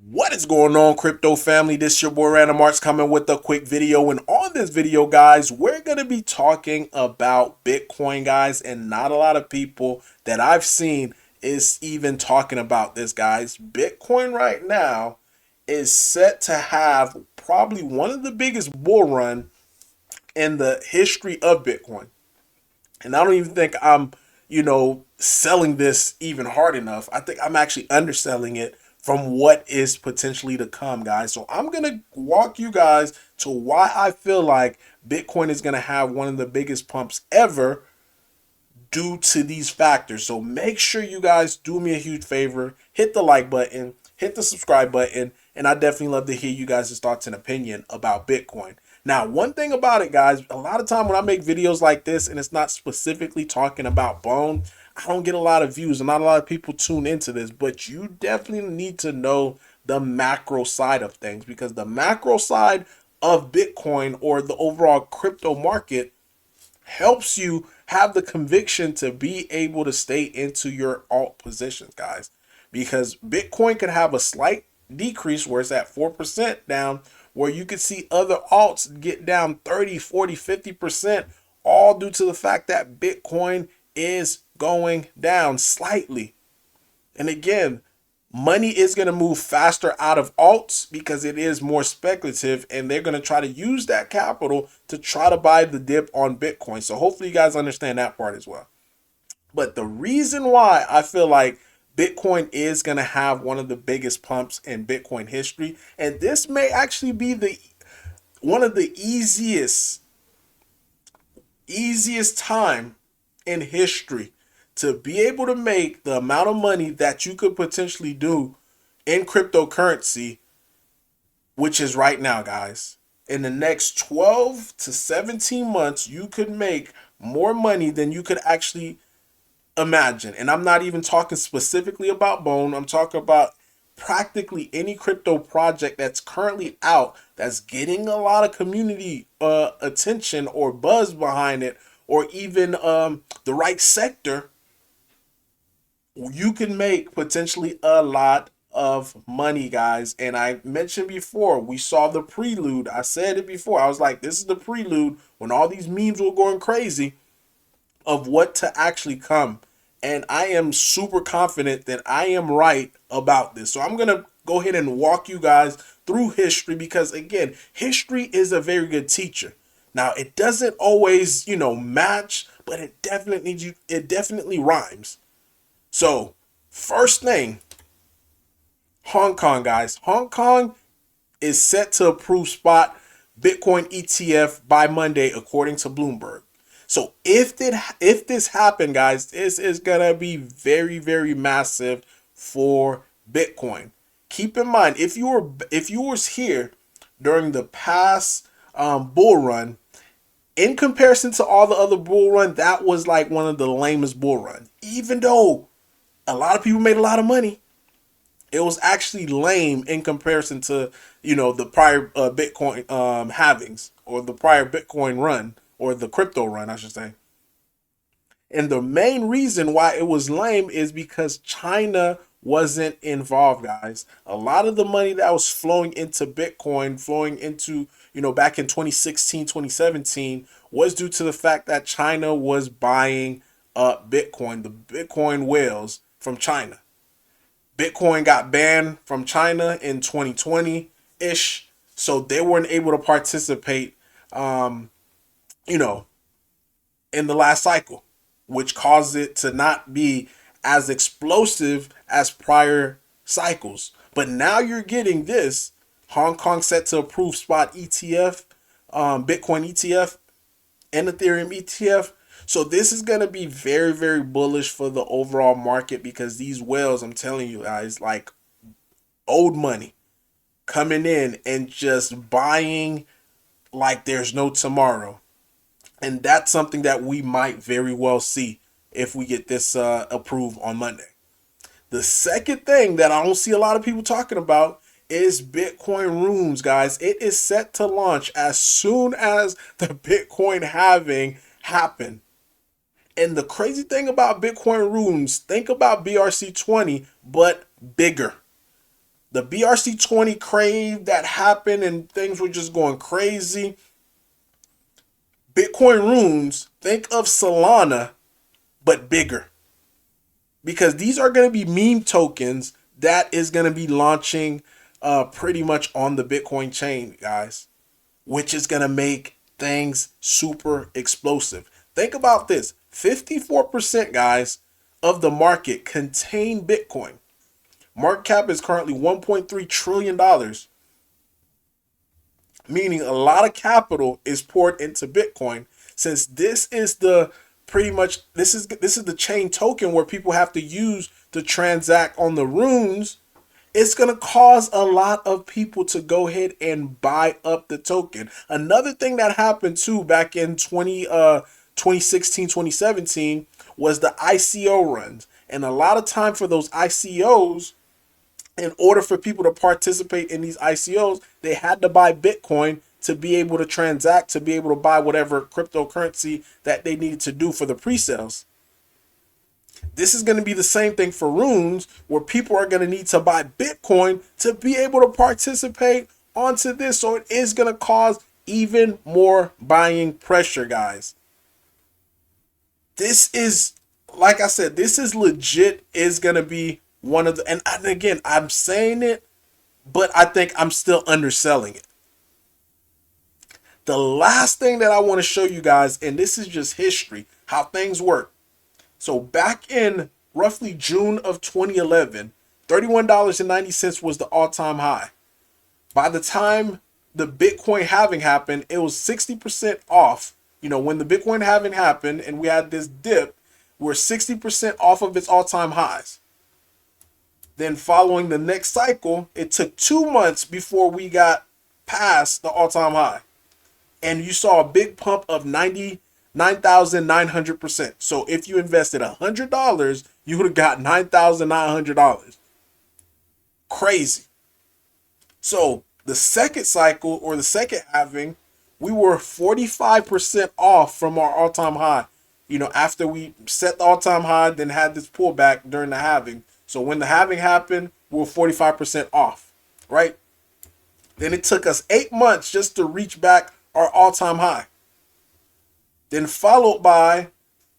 What is going on, crypto family? This is your boy Random Arts coming with a quick video. And on this video, guys, we're going to be talking about Bitcoin, guys. And not a lot of people that I've seen is even talking about this, guys. Bitcoin right now is set to have probably one of the biggest bull run in the history of Bitcoin. And I don't even think I'm, selling this even hard enough. I think I'm actually underselling it from what is potentially to come, guys. So I'm going to walk you guys to why I feel like Bitcoin is going to have one of the biggest pumps ever due to these factors. So make sure you guys do me a huge favor, hit the like button, hit the subscribe button, and I definitely love to hear you guys' thoughts and opinion about Bitcoin. Now, one thing about it, guys, a lot of time when I make videos like this and it's not specifically talking about bone, I don't get a lot of views and not a lot of people tune into this, but you definitely need to know the macro side of things, because the macro side of Bitcoin or the overall crypto market helps you have the conviction to be able to stay into your alt positions, guys. Because Bitcoin could have a slight decrease where it's at 4% down, where you could see other alts get down 30, 40, 50%, all due to the fact that Bitcoin is going down slightly. And again, money is going to move faster out of alts because it is more speculative, and they're going to try to use that capital to try to buy the dip on Bitcoin. So hopefully you guys understand that part as well. But the reason why I feel like Bitcoin is going to have one of the biggest pumps in Bitcoin history, and this may actually be the one of the easiest time in history to be able to make the amount of money that you could potentially do in cryptocurrency, which is right now, guys. In the next 12 to 17 months, you could make more money than you could actually imagine. And I'm not even talking specifically about Bone. I'm talking about practically any crypto project that's currently out that's getting a lot of community attention or buzz behind it, or even the right sector. You can make potentially a lot of money, guys. And I mentioned before, we saw the prelude. I said it before. I was like, this is the prelude when all these memes were going crazy of what to actually come. And I am super confident that I am right about this. So I'm going to go ahead and walk you guys through history, because again, history is a very good teacher. Now, it doesn't always, match, but it definitely rhymes. So, first thing, Hong Kong, guys. Hong Kong is set to approve spot Bitcoin ETF by Monday, according to Bloomberg. So if this happened, guys, this is gonna be very, very massive for Bitcoin. Keep in mind, if you was here during the past bull run, in comparison to all the other bull run, that was like one of the lamest bull run. Even though a lot of people made a lot of money, it was actually lame in comparison to the prior Bitcoin halvings, or the prior Bitcoin run, or the crypto run, I should say. And the main reason why it was lame is because China wasn't involved, guys. A lot of the money that was flowing into Bitcoin, flowing into, back in 2016, 2017, was due to the fact that China was buying up Bitcoin, the Bitcoin whales from China. Bitcoin got banned from China in 2020 ish, so they weren't able to participate, um, you know, in the last cycle, which caused it to not be as explosive as prior cycles. But now you're getting this Hong Kong set to approve spot ETF, Bitcoin ETF, and Ethereum ETF. So this is going to be very, very bullish for the overall market, because these whales, I'm telling you guys, like old money coming in and just buying like there's no tomorrow. And that's something that we might very well see if we get this approved on Monday. The second thing that I don't see a lot of people talking about is Bitcoin rooms, guys. It is set to launch as soon as the Bitcoin halving happen. And the crazy thing about Bitcoin rooms, think about BRC20, but bigger. The BRC20 crave that happened and things were just going crazy. Bitcoin runes, think of Solana, but bigger. Because these are going to be meme tokens that is going to be launching pretty much on the Bitcoin chain, guys, which is going to make things super explosive. Think about this. 54%, guys, of the market contain Bitcoin. Market cap is currently $1.3 trillion, meaning a lot of capital is poured into Bitcoin, since this is the pretty much this is the chain token where people have to use to transact on the runes. It's going to cause a lot of people to go ahead and buy up the token. Another thing that happened too back in 2016, 2017 was the ICO runs. And a lot of time for those ICOs, in order for people to participate in these ICOs, they had to buy Bitcoin to be able to transact, to be able to buy whatever cryptocurrency that they needed to do for the pre-sales. This is going to be the same thing for runes, where people are going to need to buy Bitcoin to be able to participate onto this. So it is going to cause even more buying pressure, guys. This is, like I said, this is legit, is going to be one of the, and again, I'm saying it, but I think I'm still underselling it. The last thing that I want to show you guys, and this is just history, how things work. So back in roughly June of 2011, $31.90 was the all-time high. By the time the Bitcoin halving happened, it was 60% off. You know, when the Bitcoin halving happened and we had this dip, we're 60% off of its all-time highs. Then following the next cycle, it took 2 months before we got past the all-time high. And you saw a big pump of 99,900%. So if you invested $100, you would have got $9,900. Crazy. So the second cycle, or the second halving, we were 45% off from our all-time high. You know, after we set the all-time high, then had this pullback during the halving. So when the halving happened, we were 45% off, right? Then it took us 8 months just to reach back our all-time high. Then followed by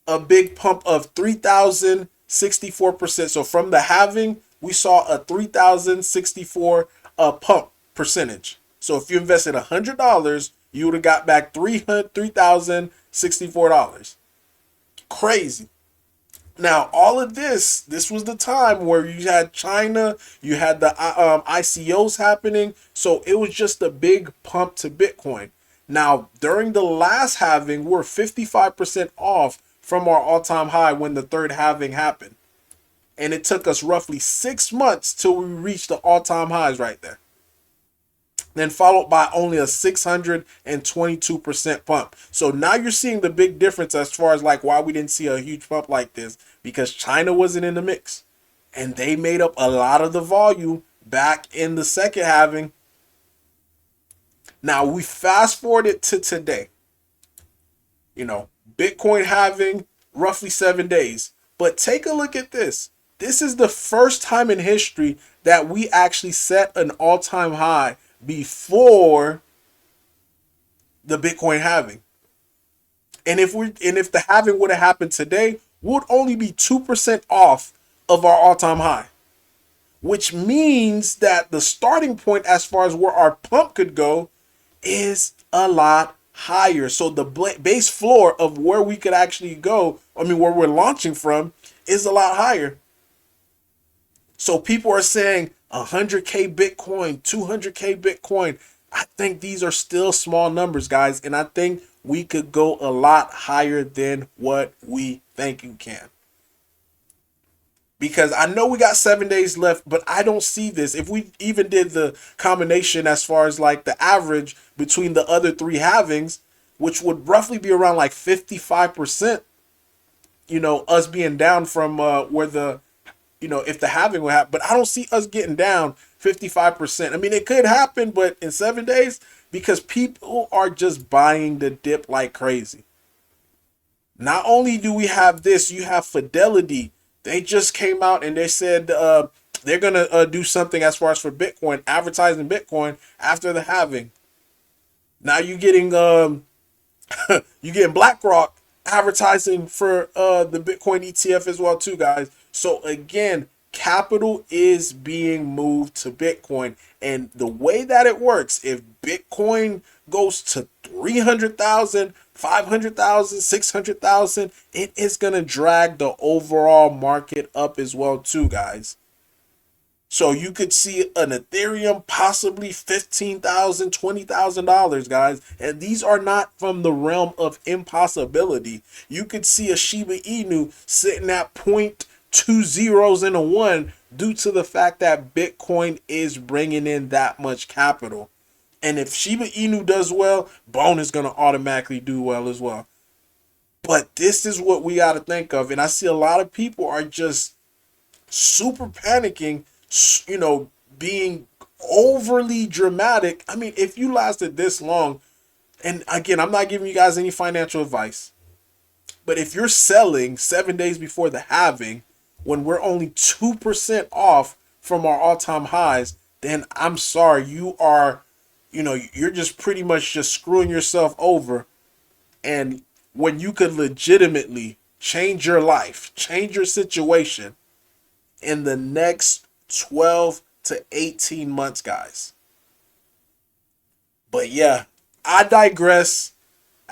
a big pump of 3,064%. So from the halving, we saw a 3,064 pump percentage. So if you invested $100, you would have got back $3,064. Crazy. Now, all of this was the time where you had China, you had the ICOs happening. So it was just a big pump to Bitcoin. Now, during the last halving, we're 55% off from our all-time high when the third halving happened. And it took us roughly 6 months till we reached the all-time highs right there. Then followed by only a 622% pump. So now you're seeing the big difference as far as like why we didn't see a huge pump like this, because China wasn't in the mix. And they made up a lot of the volume back in the second halving. Now we fast forward it to today. You know, Bitcoin halving roughly 7 days. But take a look at this. This is the first time in history that we actually set an all-time high before the Bitcoin halving. And if the halving would have happened today, we would only be 2% off of our all-time high. Which means that the starting point as far as where our pump could go is a lot higher. So the base floor of where we could actually go, where we're launching from, is a lot higher. So people are saying 100K Bitcoin, 200K Bitcoin. I think these are still small numbers, guys. And I think we could go a lot higher than what we think you can. Because I know we got 7 days left, but I don't see this. If we even did the combination as far as like the average between the other three halvings, which would roughly be around like 55%, us being down from where the, if the halving would happen. But I don't see us getting down 55%. It could happen, but in 7 days, because people are just buying the dip like crazy. Not only do we have this, you have Fidelity. They just came out and they said they're gonna do something as far as for Bitcoin, advertising Bitcoin after the halving. Now you getting BlackRock advertising for the Bitcoin ETF as well too, guys. So again, capital is being moved to Bitcoin, and the way that it works, if Bitcoin goes to 300,000, 500,000, 600,000, it is going to drag the overall market up as well too, guys. So you could see an Ethereum possibly $15,000, $20,000, guys. And these are not from the realm of impossibility. You could see a Shiba Inu sitting at point two zeros and a one due to the fact that Bitcoin is bringing in that much capital. And if Shiba Inu does well, Bone is going to automatically do well as well. But this is what we got to think of. And I see a lot of people are just super panicking, being overly dramatic. I mean, if you lasted this long, and again, I'm not giving you guys any financial advice, but if you're selling 7 days before the halving, when we're only 2% off from our all-time highs, then I'm sorry, you're just pretty much just screwing yourself over. And when you could legitimately change your life, change your situation in the next 12 to 18 months, guys. But yeah, I digress.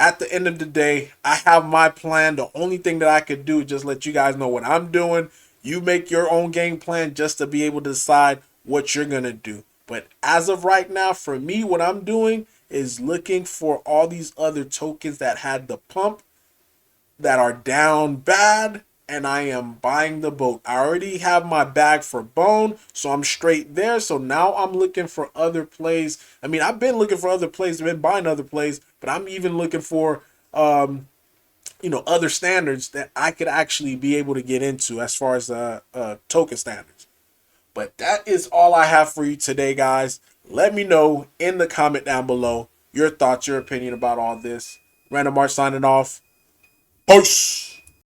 At the end of the day, I have my plan. The only thing that I could do is just let you guys know what I'm doing. You make your own game plan just to be able to decide what you're going to do. But as of right now, for me, what I'm doing is looking for all these other tokens that had the pump that are down bad, and I am buying the boat. I already have my bag for Bone, so I'm straight there. So now I'm looking for other plays. I mean, I've been looking for other plays, I've been buying other plays, but I'm even looking for other standards that I could actually be able to get into as far as token standards. But that is all I have for you today, guys. Let me know in the comment down below your thoughts, your opinion about all this. Random Art signing off. Peace.